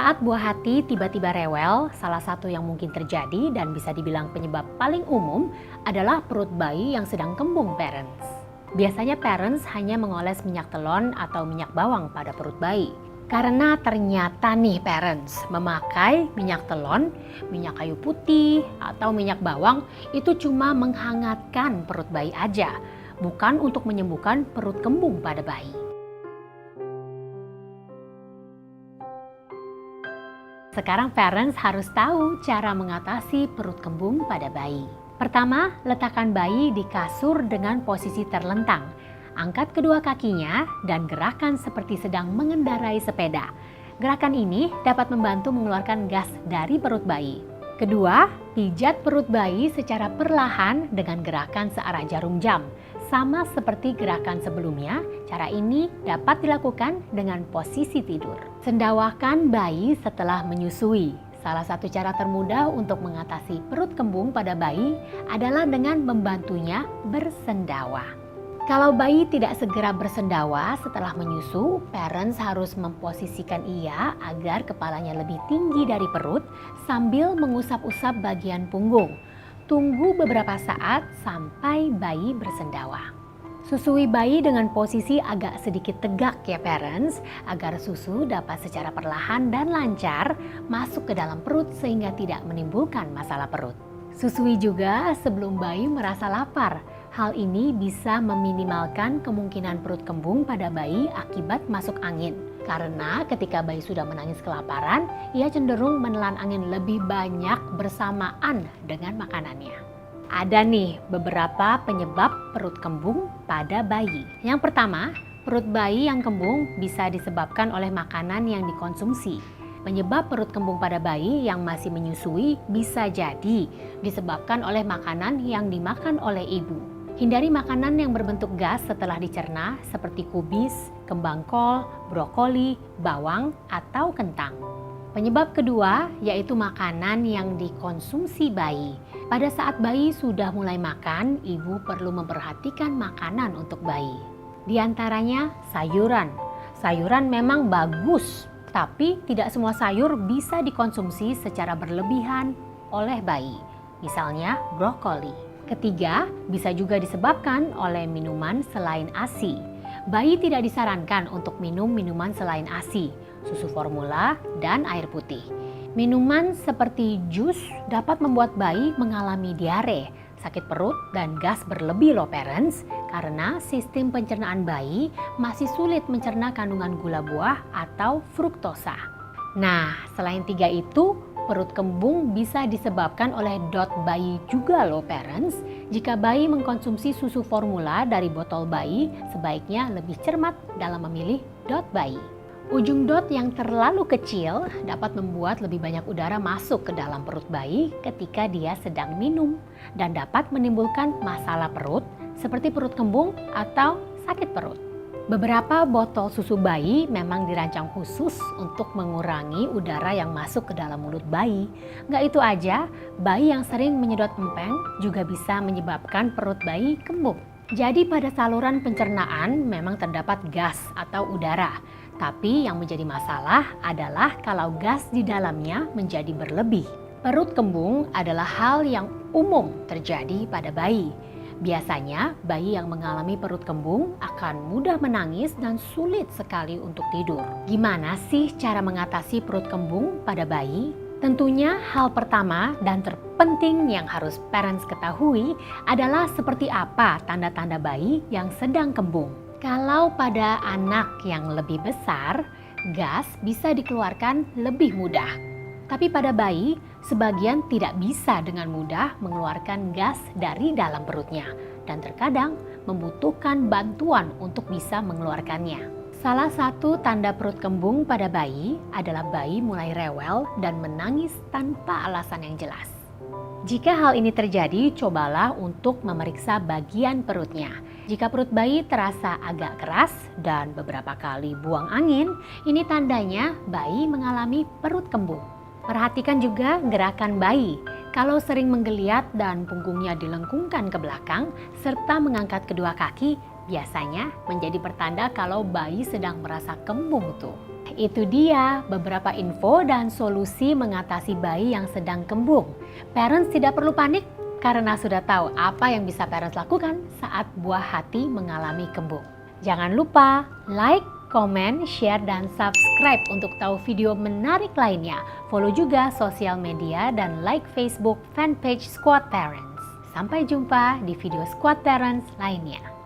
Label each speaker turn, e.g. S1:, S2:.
S1: Saat buah hati tiba-tiba rewel, salah satu yang mungkin terjadi dan bisa dibilang penyebab paling umum adalah perut bayi yang sedang kembung parents. Biasanya parents hanya mengoles minyak telon atau minyak bawang pada perut bayi. Karena ternyata nih parents memakai minyak telon, minyak kayu putih, atau minyak bawang itu cuma menghangatkan perut bayi aja, bukan untuk menyembuhkan perut kembung pada bayi. Sekarang parents harus tahu cara mengatasi perut kembung pada bayi. Pertama, letakkan bayi di kasur dengan posisi terlentang. Angkat kedua kakinya dan gerakan seperti sedang mengendarai sepeda. Gerakan ini dapat membantu mengeluarkan gas dari perut bayi. Kedua, pijat perut bayi secara perlahan dengan gerakan searah jarum jam. Sama seperti gerakan sebelumnya, cara ini dapat dilakukan dengan posisi tidur. Sendawakan bayi setelah menyusui. Salah satu cara termudah untuk mengatasi perut kembung pada bayi adalah dengan membantunya bersendawa. Kalau bayi tidak segera bersendawa setelah menyusu, parents harus memposisikan ia agar kepalanya lebih tinggi dari perut sambil mengusap-usap bagian punggung. Tunggu beberapa saat sampai bayi bersendawa. Susui bayi dengan posisi agak sedikit tegak ya parents, agar susu dapat secara perlahan dan lancar masuk ke dalam perut sehingga tidak menimbulkan masalah perut. Susui juga sebelum bayi merasa lapar. Hal ini bisa meminimalkan kemungkinan perut kembung pada bayi akibat masuk angin. Karena ketika bayi sudah menangis kelaparan, ia cenderung menelan angin lebih banyak bersamaan dengan makanannya. Ada nih beberapa penyebab perut kembung pada bayi. Yang pertama, perut bayi yang kembung bisa disebabkan oleh makanan yang dikonsumsi. Penyebab perut kembung pada bayi yang masih menyusui bisa jadi disebabkan oleh makanan yang dimakan oleh ibu. Hindari makanan yang berbentuk gas setelah dicerna seperti kubis, kembang kol, brokoli, bawang, atau kentang. Penyebab kedua yaitu makanan yang dikonsumsi bayi. Pada saat bayi sudah mulai makan, ibu perlu memperhatikan makanan untuk bayi. Di antaranya sayuran. Sayuran memang bagus, tapi tidak semua sayur bisa dikonsumsi secara berlebihan oleh bayi. Misalnya brokoli. Ketiga, bisa juga disebabkan oleh minuman selain ASI. Bayi tidak disarankan untuk minum minuman selain ASI, susu formula, dan air putih. Minuman seperti jus dapat membuat bayi mengalami diare, sakit perut, dan gas berlebih loh parents, karena sistem pencernaan bayi masih sulit mencerna kandungan gula buah atau fruktosa. Nah, selain tiga itu, perut kembung bisa disebabkan oleh DOT bayi juga loh parents. Jika bayi mengkonsumsi susu formula dari botol bayi, sebaiknya lebih cermat dalam memilih DOT bayi. Ujung dot yang terlalu kecil dapat membuat lebih banyak udara masuk ke dalam perut bayi ketika dia sedang minum dan dapat menimbulkan masalah perut seperti perut kembung atau sakit perut. Beberapa botol susu bayi memang dirancang khusus untuk mengurangi udara yang masuk ke dalam mulut bayi. Nggak itu aja, bayi yang sering menyedot empeng juga bisa menyebabkan perut bayi kembung. Jadi pada saluran pencernaan memang terdapat gas atau udara. Tapi yang menjadi masalah adalah kalau gas di dalamnya menjadi berlebih. Perut kembung adalah hal yang umum terjadi pada bayi. Biasanya bayi yang mengalami perut kembung akan mudah menangis dan sulit sekali untuk tidur. Gimana sih cara mengatasi perut kembung pada bayi? Tentunya hal pertama dan terpenting yang harus parents ketahui adalah seperti apa tanda-tanda bayi yang sedang kembung. Kalau pada anak yang lebih besar, gas bisa dikeluarkan lebih mudah. Tapi pada bayi, sebagian tidak bisa dengan mudah mengeluarkan gas dari dalam perutnya dan terkadang membutuhkan bantuan untuk bisa mengeluarkannya. Salah satu tanda perut kembung pada bayi adalah bayi mulai rewel dan menangis tanpa alasan yang jelas. Jika hal ini terjadi, cobalah untuk memeriksa bagian perutnya. Jika perut bayi terasa agak keras dan beberapa kali buang angin, ini tandanya bayi mengalami perut kembung. Perhatikan juga gerakan bayi. Kalau sering menggeliat dan punggungnya dilengkungkan ke belakang serta mengangkat kedua kaki, biasanya menjadi pertanda kalau bayi sedang merasa kembung tuh. Itu dia beberapa info dan solusi mengatasi bayi yang sedang kembung. Parents tidak perlu panik karena sudah tahu apa yang bisa parents lakukan saat buah hati mengalami kembung. Jangan lupa like, komen, share, dan subscribe untuk tahu video menarik lainnya. Follow juga sosial media dan like Facebook fanpage Squad Parents. Sampai jumpa di video Squad Parents lainnya.